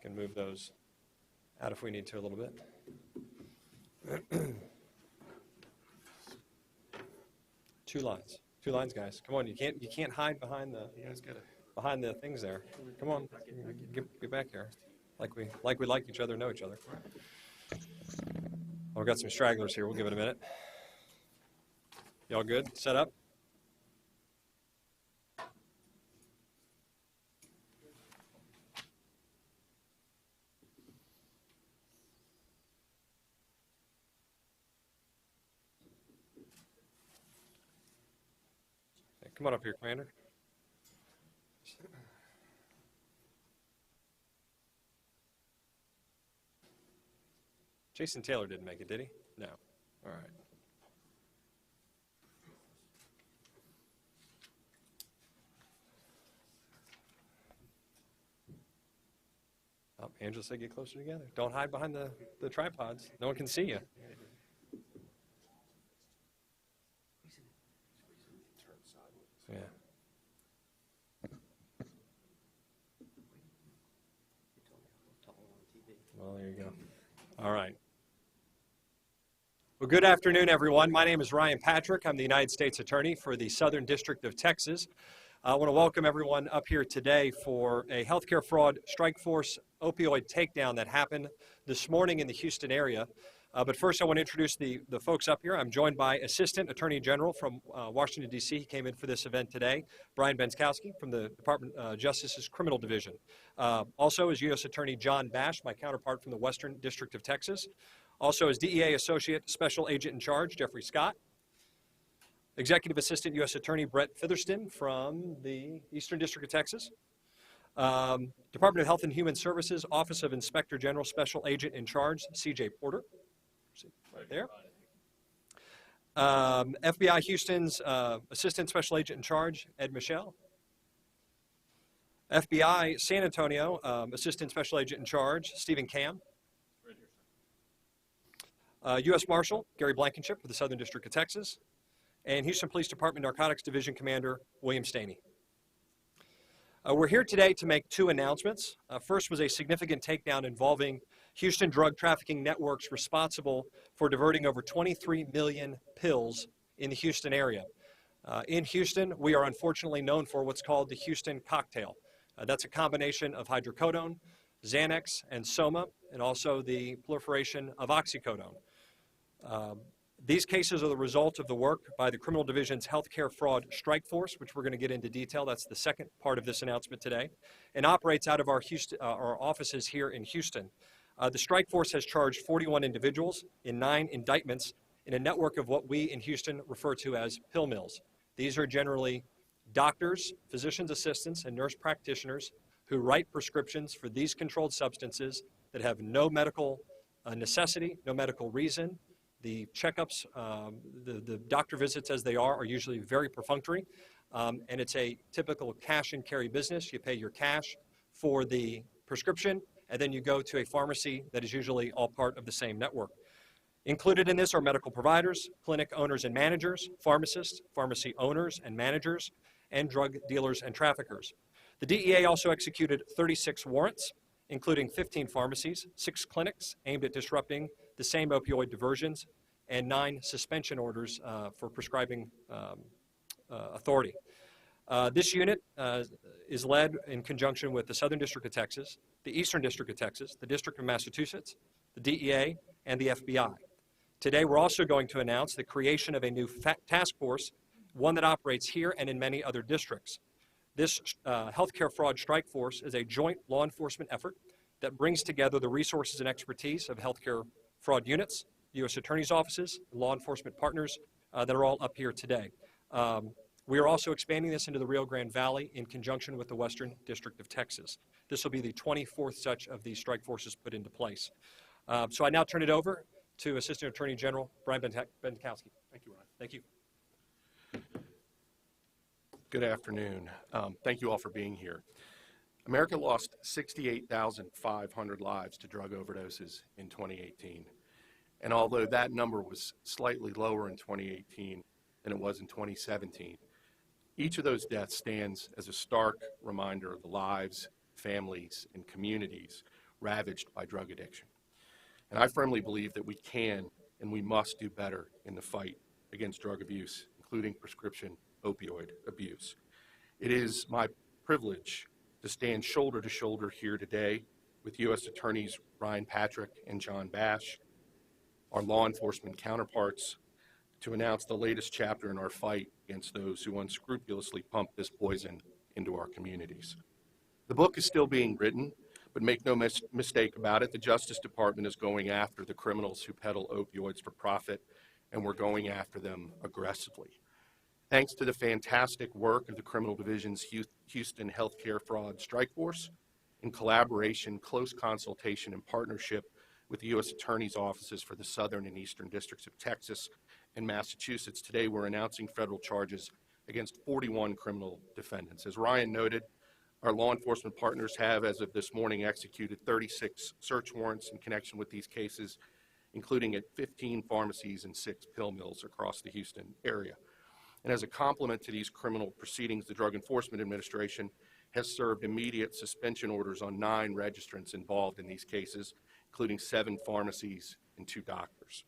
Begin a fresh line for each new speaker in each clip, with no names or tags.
can move those out if we need to a little bit. Two lines, guys. Come on, you can't hide behind the things there. Come on, get back here, like we like each other, know each other. We've got some stragglers here. We'll give it a minute. Y'all good? Set up? Come on up here, Commander. Jason Taylor didn't make it, did he? No. All right. Oh, Angela said get closer together. Don't hide behind the tripods. No one can see you. Yeah. Well, there you go. All right. Well, good afternoon, everyone. My name is Ryan Patrick. I'm the United States Attorney for the Southern District of Texas. I want to welcome everyone up here today for a healthcare fraud strike force opioid takedown that happened this morning in the Houston area. But first, I want to introduce the folks up here. I'm joined by Assistant Attorney General from Washington, D.C. He came in for this event today, Brian Benskowski from the Department of Justice's Criminal Division. Also is U.S. Attorney John Bash, my counterpart from the Western District of Texas. Also is DEA Associate Special Agent in Charge, Jeffrey Scott. Executive Assistant U.S. Attorney Brett Featherston from the Eastern District of Texas. Department of Health and Human Services, Office of Inspector General Special Agent in Charge, C.J. Porter. Right there. FBI Houston's Assistant Special Agent in Charge, Ed Michel. FBI San Antonio Assistant Special Agent in Charge, Stephen Cam. U.S. Marshal Gary Blankenship for the Southern District of Texas. And Houston Police Department Narcotics Division Commander William Staney. We're here today to make two announcements. First was a significant takedown involving Houston drug trafficking networks responsible for diverting over 23 million pills in the Houston area. In Houston, we are unfortunately known for what's called the Houston cocktail. That's a combination of hydrocodone, Xanax, and Soma, and also the proliferation of oxycodone. These cases are the result of the work by the Criminal Division's Healthcare Fraud Strike Force, which we're going to get into detail. That's the second part of this announcement today, and operates out of our offices here in Houston. The strike force has charged 41 individuals in 9 indictments in a network of what we in Houston refer to as pill mills. These are generally doctors, physician's assistants, and nurse practitioners who write prescriptions for these controlled substances that have no medical necessity, no medical reason. The checkups, the doctor visits as they are usually very perfunctory, and it's a typical cash and carry business. You pay your cash for the prescription, and then you go to a pharmacy that is usually all part of the same network. Included in this are medical providers, clinic owners and managers, pharmacists, pharmacy owners and managers, and drug dealers and traffickers. The DEA also executed 36 warrants, including 15 pharmacies, 6 clinics aimed at disrupting the same opioid diversions, and 9 suspension orders for prescribing authority. This unit is led in conjunction with the Southern District of Texas, the Eastern District of Texas, the District of Massachusetts, the DEA, and the FBI. Today, we're also going to announce the creation of a new task force, one that operates here and in many other districts. This healthcare fraud strike force is a joint law enforcement effort that brings together the resources and expertise of healthcare fraud units, U.S. attorneys' offices, law enforcement partners that are all up here today. We are also expanding this into the Rio Grande Valley in conjunction with the Western District of Texas. This will be the 24th such of these strike forces put into place. So I now turn it over to Assistant Attorney General Brian Benskowski. Thank you, Ryan. Thank you.
Good afternoon. Thank you all for being here. America lost 68,500 lives to drug overdoses in 2018. And although that number was slightly lower in 2018 than it was in 2017, each of those deaths stands as a stark reminder of the lives, families and communities ravaged by drug addiction. And I firmly believe that we can and we must do better in the fight against drug abuse, including prescription opioid abuse. It is my privilege to stand shoulder to shoulder here today with U.S. Attorneys Ryan Patrick and John Bash, our law enforcement counterparts, to announce the latest chapter in our fight against those who unscrupulously pump this poison into our communities. The book is still being written, but make no mistake about it, the Justice Department is going after the criminals who peddle opioids for profit, and we're going after them aggressively. Thanks to the fantastic work of the Criminal Division's Houston Healthcare Fraud Strike Force, in collaboration, close consultation, and partnership with the U.S. Attorney's offices for the Southern and Eastern Districts of Texas and Massachusetts, today we're announcing federal charges against 41 criminal defendants. As Ryan noted, our law enforcement partners have, as of this morning, executed 36 search warrants in connection with these cases, including at 15 pharmacies and 6 pill mills across the Houston area. And as a complement to these criminal proceedings, the Drug Enforcement Administration has served immediate suspension orders on 9 registrants involved in these cases, including 7 pharmacies and 2 doctors.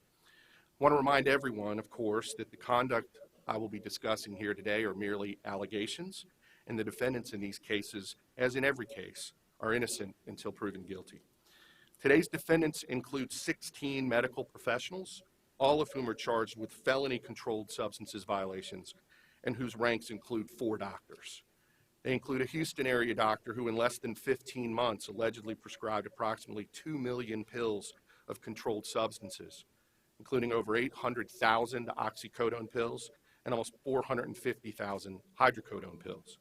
I want to remind everyone, of course, that the conduct I will be discussing here today are merely allegations, and the defendants in these cases, as in every case, are innocent until proven guilty. Today's defendants include 16 medical professionals, all of whom are charged with felony controlled substances violations, and whose ranks include 4 doctors. They include a Houston area doctor who in less than 15 months allegedly prescribed approximately 2 million pills of controlled substances, including over 800,000 oxycodone pills and almost 450,000 hydrocodone pills.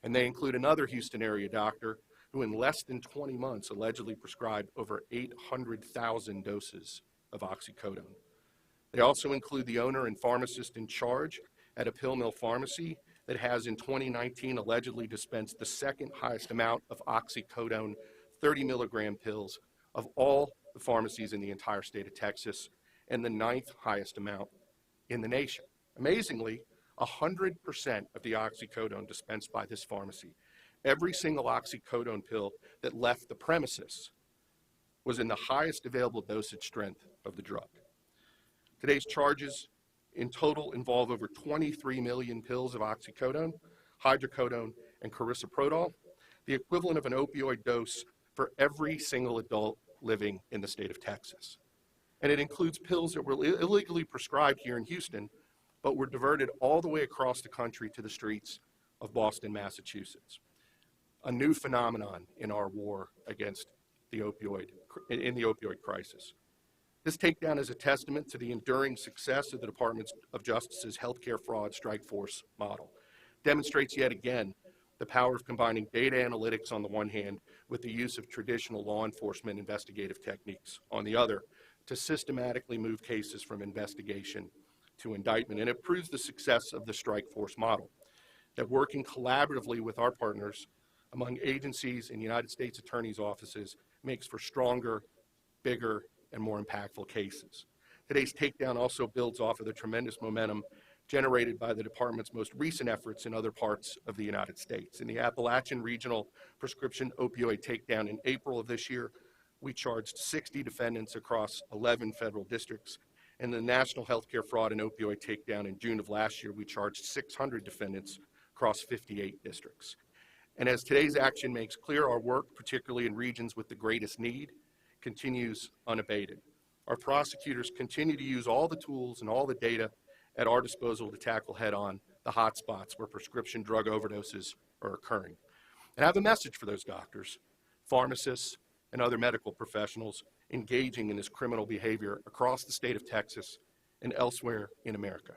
And they include another Houston area doctor who in less than 20 months allegedly prescribed over 800,000 doses of oxycodone. They also include the owner and pharmacist in charge at a pill mill pharmacy that has in 2019 allegedly dispensed the second highest amount of oxycodone 30 milligram pills of all the pharmacies in the entire state of Texas, and the 9th highest amount in the nation. Amazingly, 100% of the oxycodone dispensed by this pharmacy, every single oxycodone pill that left the premises, was in the highest available dosage strength of the drug. Today's charges in total involve over 23 million pills of oxycodone, hydrocodone, and carisoprodol, the equivalent of an opioid dose for every single adult living in the state of Texas. And it includes pills that were illegally prescribed here in Houston, but were diverted all the way across the country to the streets of Boston, Massachusetts. A new phenomenon in our war against the opioid crisis. This takedown is a testament to the enduring success of the Department of Justice's healthcare fraud strike force model. Demonstrates yet again the power of combining data analytics on the one hand with the use of traditional law enforcement investigative techniques on the other to systematically move cases from investigation to indictment. And it proves the success of the strike force model, that working collaboratively with our partners among agencies and United States attorneys' offices makes for stronger, bigger, and more impactful cases. Today's takedown also builds off of the tremendous momentum generated by the department's most recent efforts in other parts of the United States. In the Appalachian Regional Prescription Opioid Takedown in April of this year, we charged 60 defendants across 11 federal districts. In the National Healthcare Fraud and Opioid Takedown in June of last year, we charged 600 defendants across 58 districts. And as today's action makes clear, our work, particularly in regions with the greatest need, continues unabated. Our prosecutors continue to use all the tools and all the data at our disposal to tackle head-on the hotspots where prescription drug overdoses are occurring. And I have a message for those doctors, pharmacists, and other medical professionals engaging in this criminal behavior across the state of Texas and elsewhere in America.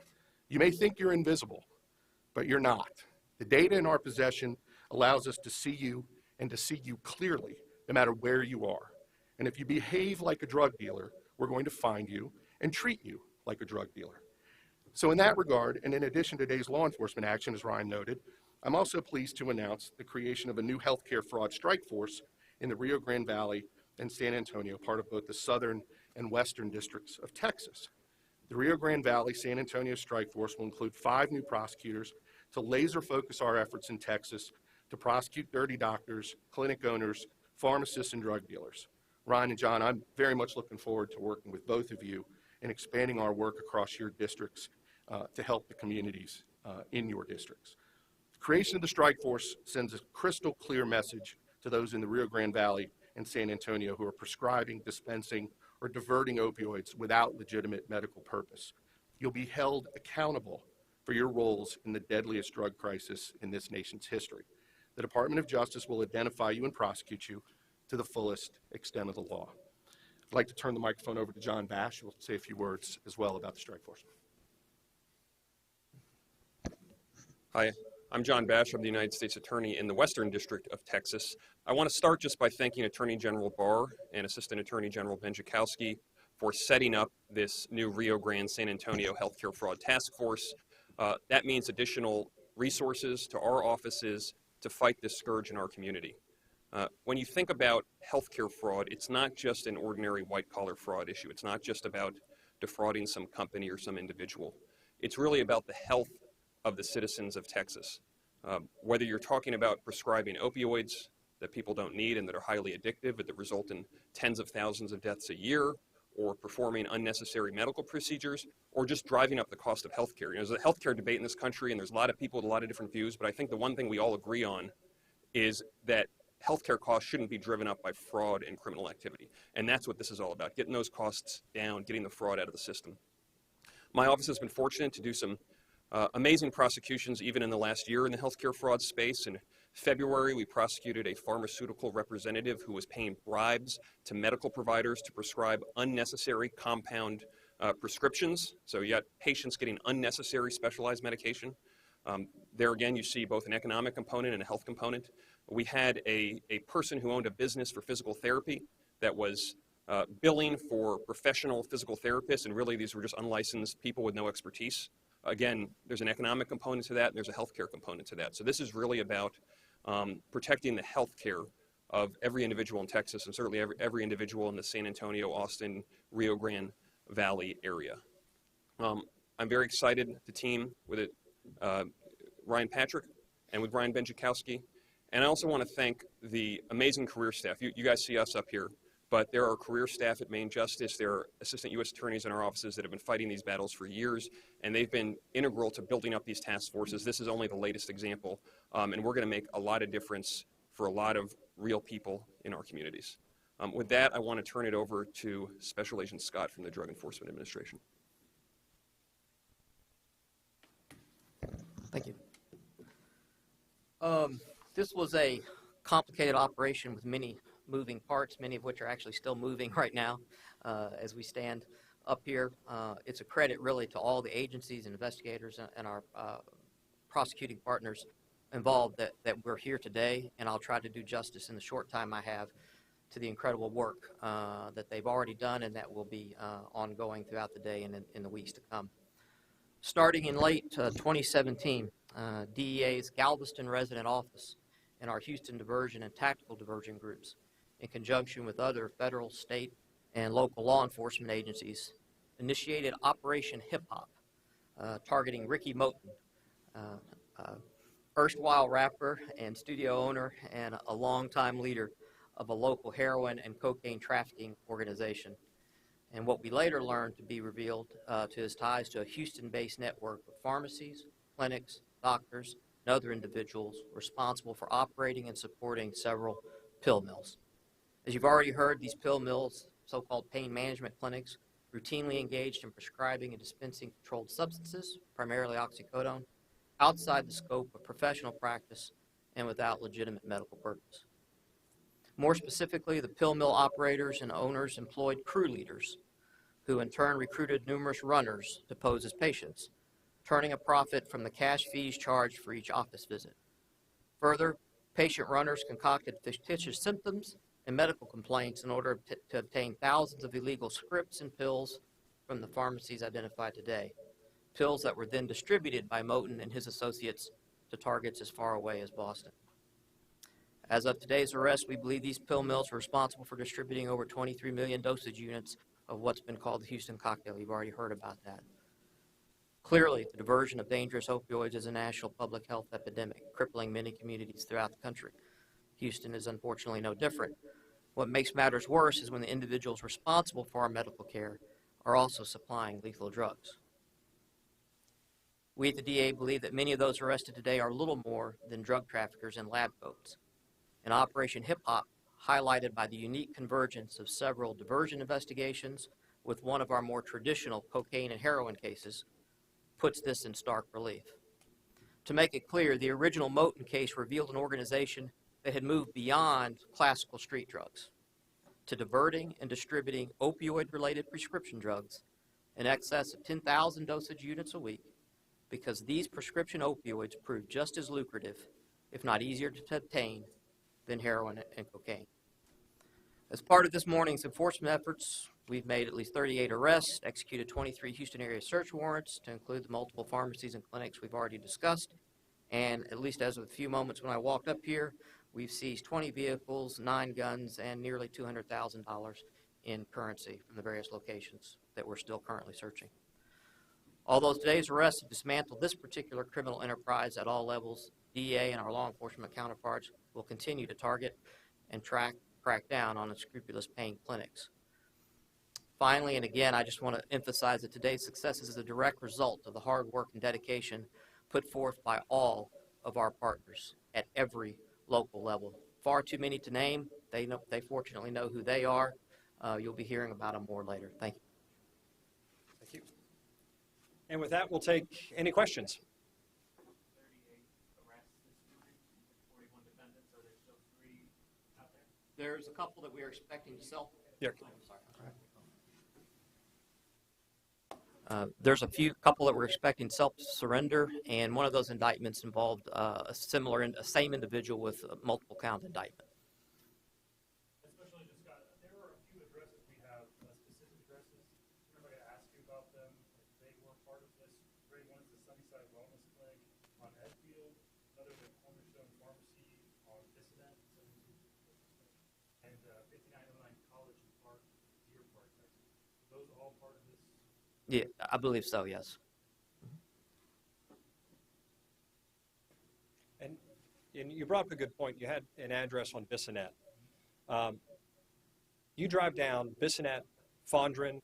You may think you're invisible, but you're not. The data in our possession allows us to see you and to see you clearly, no matter where you are. And if you behave like a drug dealer, we're going to find you and treat you like a drug dealer. So in that regard, and in addition to today's law enforcement action, as Ryan noted, I'm also pleased to announce the creation of a new healthcare fraud strike force in the Rio Grande Valley and San Antonio, part of both the southern and western districts of Texas. The Rio Grande Valley San Antonio strike force will include 5 new prosecutors to laser focus our efforts in Texas to prosecute dirty doctors, clinic owners, pharmacists, and drug dealers. Ryan and John, I'm very much looking forward to working with both of you and expanding our work across your districts to help the communities in your districts. The creation of the strike force sends a crystal clear message to those in the Rio Grande Valley and San Antonio who are prescribing, dispensing, or diverting opioids without legitimate medical purpose. You'll be held accountable for your roles in the deadliest drug crisis in this nation's history. The Department of Justice will identify you and prosecute you to the fullest extent of the law. I'd like to turn the microphone over to John Bash, who will say a few words as well about the strike force.
Hi, I'm John Bash. I'm the United States Attorney in the Western District of Texas. I want to start just by thanking Attorney General Barr and Assistant Attorney General Benjikowski for setting up this new Rio Grande San Antonio Healthcare Fraud Task Force. That means additional resources to our offices to fight this scourge in our community. When you think about healthcare fraud, it's not just an ordinary white-collar fraud issue. It's not just about defrauding some company or some individual. It's really about the health of the citizens of Texas. Whether you're talking about prescribing opioids that people don't need and that are highly addictive and that result in tens of thousands of deaths a year, or performing unnecessary medical procedures, or just driving up the cost of healthcare. You know, there's a healthcare debate in this country, and there's a lot of people with a lot of different views, but I think the one thing we all agree on is that healthcare costs shouldn't be driven up by fraud and criminal activity. And that's what this is all about, getting those costs down, getting the fraud out of the system. My office has been fortunate to do some amazing prosecutions even in the last year in the healthcare fraud space. In February, we prosecuted a pharmaceutical representative who was paying bribes to medical providers to prescribe unnecessary compound prescriptions. So you got patients getting unnecessary specialized medication. There again, you see both an economic component and a health component. We had a person who owned a business for physical therapy that was billing for professional physical therapists, and really these were just unlicensed people with no expertise. Again, there's an economic component to that, and there's a healthcare component to that. So this is really about protecting the healthcare of every individual in Texas, and certainly every individual in the San Antonio, Austin, Rio Grande Valley area. I'm very excited to team with Ryan Patrick and with Brian Benjikowski. And I also want to thank the amazing career staff. You guys see us up here, but there are career staff at Main Justice. There are assistant U.S. attorneys in our offices that have been fighting these battles for years, and they've been integral to building up these task forces. This is only the latest example, and we're going to make a lot of difference for a lot of real people in our communities. With that, I want to turn it over to Special Agent Scott from the Drug Enforcement Administration.
Thank you. This was a complicated operation with many moving parts, many of which are actually still moving right now as we stand up here. It's a credit really to all the agencies and investigators and our prosecuting partners involved that we're here today, and I'll try to do justice in the short time I have to the incredible work that they've already done and that will be ongoing throughout the day and in the weeks to come. Starting in late 2017, DEA's Galveston resident office and our Houston diversion and tactical diversion groups, in conjunction with other federal, state, and local law enforcement agencies, initiated Operation Hip Hop, targeting Ricky Moten, erstwhile rapper and studio owner and a longtime leader of a local heroin and cocaine trafficking organization, and what we later learned to be revealed to his ties to a Houston-based network of pharmacies, clinics, doctors, and other individuals responsible for operating and supporting several pill mills. As you've already heard, these pill mills, so-called pain management clinics, routinely engaged in prescribing and dispensing controlled substances, primarily oxycodone, outside the scope of professional practice and without legitimate medical purpose. More specifically, the pill mill operators and owners employed crew leaders, who in turn recruited numerous runners to pose as patients, turning a profit from the cash fees charged for each office visit. Further, patient runners concocted fictitious symptoms and medical complaints in order to obtain thousands of illegal scripts and pills from the pharmacies identified today, pills that were then distributed by Moten and his associates to targets as far away as Boston. As of today's arrest, we believe these pill mills were responsible for distributing over 23 million dosage units of what's been called the Houston cocktail. You've already heard about that. Clearly, the diversion of dangerous opioids is a national public health epidemic, crippling many communities throughout the country. Houston is unfortunately no different. What makes matters worse is when the individuals responsible for our medical care are also supplying lethal drugs. We at the DA believe that many of those arrested today are little more than drug traffickers and lab coats. And Operation Hip Hop, highlighted by the unique convergence of several diversion investigations with one of our more traditional cocaine and heroin cases, puts this in stark relief. To make it clear, the original Moten case revealed an organization that had moved beyond classical street drugs to diverting and distributing opioid-related prescription drugs in excess of 10,000 dosage units a week, because these prescription opioids proved just as lucrative, if not easier to obtain, than heroin and cocaine. As part of this morning's enforcement efforts, we've made at least 38 arrests, executed 23 Houston area search warrants to include the multiple pharmacies and clinics we've already discussed, and at least as of a few moments when I walked up here, we've seized 20 vehicles, 9 guns, and nearly $200,000 in currency from the various locations that we're still currently searching. Although today's arrests have dismantled this particular criminal enterprise at all levels, DEA and our law enforcement counterparts will continue to target and crack down on unscrupulous paying clinics. Finally, and again, I just want to emphasize that today's success is a direct result of the hard work and dedication put forth by all of our partners at every local level. Far too many to name. They fortunately know who they are. You'll be hearing about them more later. Thank you.
Thank you. And with that, we'll take any questions.
38 arrests this morning, 41 defendants. Are there still 3 out there?
There's a couple that we are expecting to sell.
Yeah.
I'm sorry. There's a couple that we're expecting self-surrender, and one of those indictments involved a same individual with a multiple count indictment.
Especially just there were a few addresses we have, specific addresses. Remember I asked you about them? They were part of this. Great one is the Sunnyside Wellness Clinic on Edfield, another the Cornerstone Pharmacy on Dissident, and 5909 College Park, Deer Park, Texas. Those are all part of this.
Yeah, I believe so, yes.
And you brought up a good point. You had an address on Bissonnette. You drive down Bissonnette, Fondren,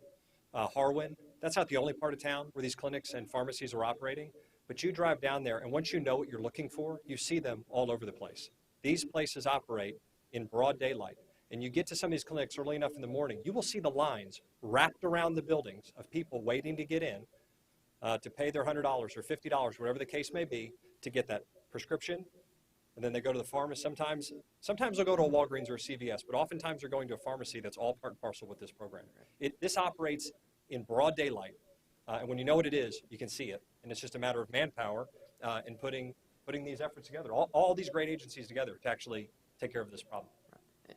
Harwin. That's not the only part of town where these clinics and pharmacies are operating, but you drive down there, and once you know what you're looking for, you see them all over the place. These places operate in broad daylight. And you get to some of these clinics early enough in the morning, you will see the lines wrapped around the buildings of people waiting to get in to pay their $100 or $50, whatever the case may be, to get that prescription. And then they go to the pharmacy. Sometimes they'll go to a Walgreens or a CVS, but oftentimes they're going to a pharmacy that's all part and parcel with this program. This operates in broad daylight, and when you know what it is, you can see it. And it's just a matter of manpower and putting these efforts together, all these great agencies together to actually take care of this problem.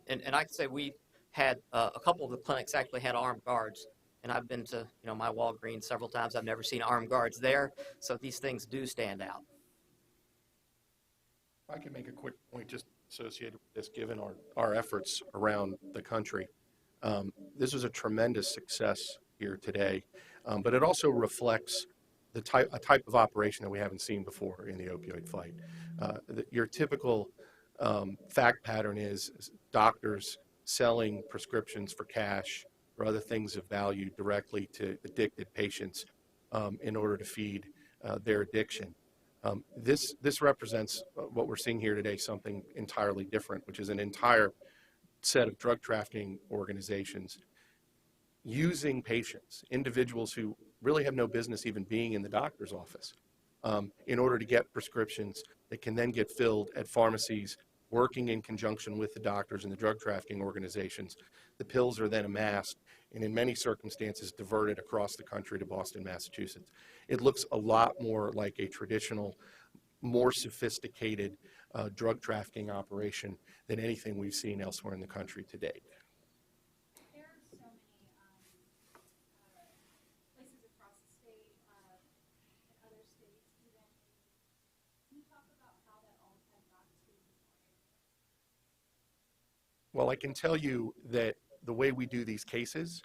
And I can say we had a couple of the clinics actually had armed guards, and I've been to my Walgreens several times. I've never seen armed guards there, so these things do stand out.
If I can make a quick point just associated with this, given our efforts around the country. This was a tremendous success here today, but it also reflects a type of operation that we haven't seen before in the opioid fight. Your typical fact pattern is doctors selling prescriptions for cash or other things of value directly to addicted patients in order to feed their addiction. This represents what we're seeing here today, something entirely different, which is an entire set of drug trafficking organizations using patients, individuals who really have no business even being in the doctor's office, in order to get prescriptions that can then get filled at pharmacies, working in conjunction with the doctors and the drug trafficking organizations. The pills are then amassed and in many circumstances diverted across the country to Boston, Massachusetts. It looks a lot more like a traditional, more sophisticated drug trafficking operation than anything we've seen elsewhere in the country to date.
There are so many places across the state and other states even. Can you talk about how that all had got to the point?
Well, I can tell you that the way we do these cases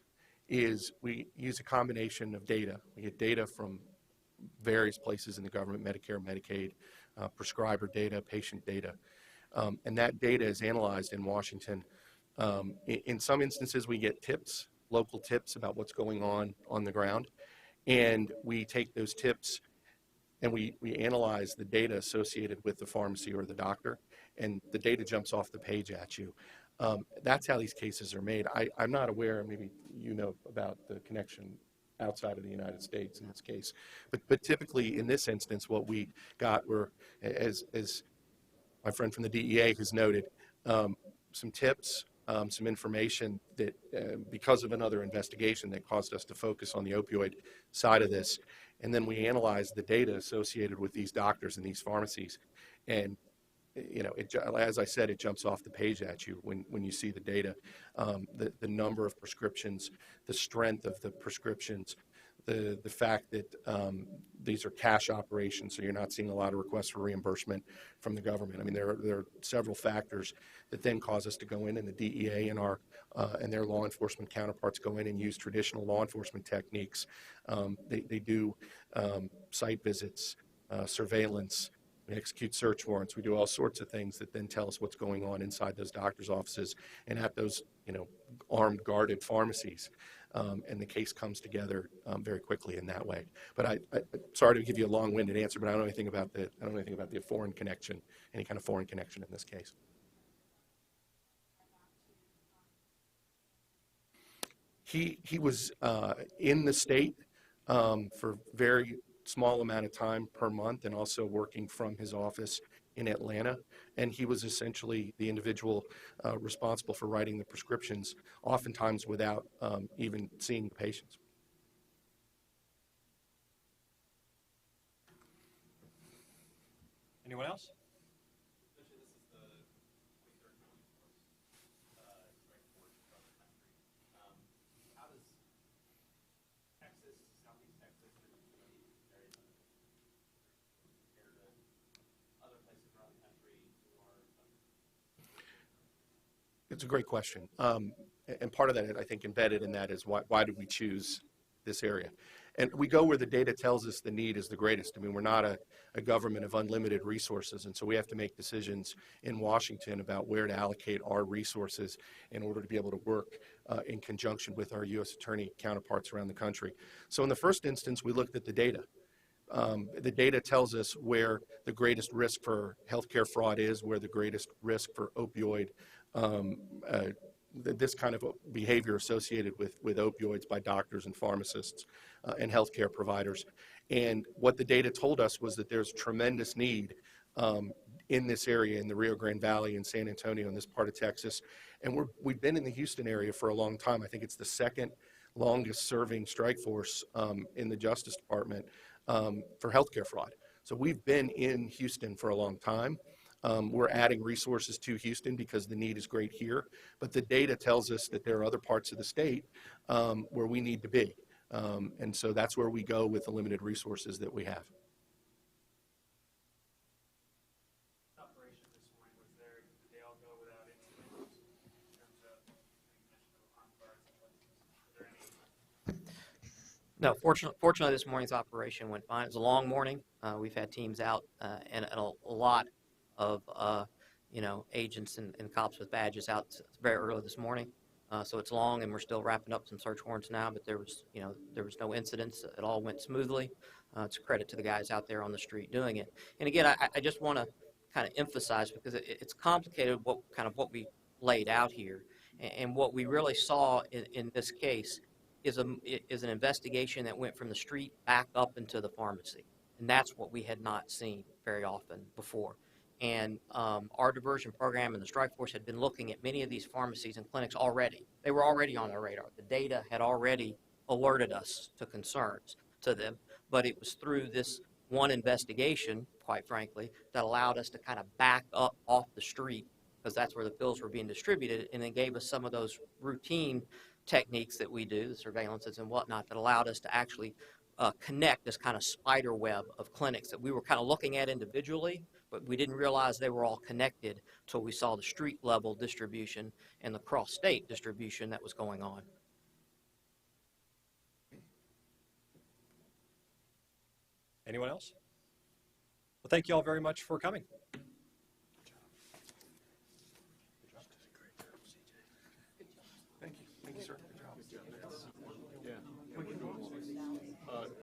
is we use a combination of data. We get data from various places in the government, Medicare, Medicaid, prescriber data, patient data. And that data is analyzed in Washington. In some instances, we get tips, local tips about what's going on the ground. And we take those tips and we analyze the data associated with the pharmacy or the doctor, and the data jumps off the page at you. That's how these cases are made. I'm not aware, maybe you know about the connection outside of the United States in this case. But typically in this instance, what we got were, as my friend from the DEA has noted, some tips, some information that because of another investigation that caused us to focus on the opioid side of this. And then we analyzed the data associated with these doctors and these pharmacies. And you know, as I said, it jumps off the page at you when you see the data. The number of prescriptions, the strength of the prescriptions, the fact that these are cash operations, so you're not seeing a lot of requests for reimbursement from the government. I mean, there are several factors that then cause us to go in, and the DEA and their law enforcement counterparts go in and use traditional law enforcement techniques. They do site visits, surveillance. We execute search warrants. We do all sorts of things that then tell us what's going on inside those doctors' offices and at those, you know, armed, guarded pharmacies. And the case comes together very quickly in that way. But I sorry to give you a long-winded answer, but I don't know anything about the foreign connection, any kind of foreign connection in this case. He was in the state for very small amount of time per month, and also working from his office in Atlanta. And he was essentially the individual responsible for writing the prescriptions, oftentimes without even seeing the patients.
Anyone else?
It's a great question. And part of that, I think, embedded in that is why did we choose this area? And we go where the data tells us the need is the greatest. I mean, we're not a government of unlimited resources, and so we have to make decisions in Washington about where to allocate our resources in order to be able to work in conjunction with our U.S. attorney counterparts around the country. So in the first instance, we looked at the data. The data tells us where the greatest risk for healthcare fraud is, where the greatest risk for opioid this kind of behavior associated with opioids by doctors and pharmacists and healthcare providers. And what the data told us was that there's tremendous need in this area, in the Rio Grande Valley, in San Antonio, in this part of Texas. And we've been in the Houston area for a long time. I think it's the second longest serving strike force in the Justice Department for healthcare fraud. So we've been in Houston for a long time. We're adding resources to Houston because the need is great here, but the data tells us that there are other parts of the state where we need to be. And so that's where we go with the limited resources that we have.
Operation this morning was there, did they all go without incident in terms of armed guards and places? Were there any?
No, fortunately, this morning's operation went fine. It was a long morning. We've had teams out and a lot of agents and cops with badges out very early this morning. So it's long, and we're still wrapping up some search warrants now. But there was no incidents. It all went smoothly. It's a credit to the guys out there on the street doing it. And again, I just want to kind of emphasize, because it's complicated what we laid out here, and what we really saw in this case is an investigation that went from the street back up into the pharmacy, and that's what we had not seen very often before. And our diversion program and the strike force had been looking at many of these pharmacies and clinics already. They were already on our radar. The data had already alerted us to concerns to them, but it was through this one investigation, quite frankly, that allowed us to kind of back up off the street, because that's where the pills were being distributed, and then gave us some of those routine techniques that we do, the surveillances and whatnot, that allowed us to actually connect this kind of spider web of clinics that we were kind of looking at individually, but we didn't realize they were all connected until we saw the street level distribution and the cross-state distribution that was going on.
Anyone else? Well, thank you all very much for coming.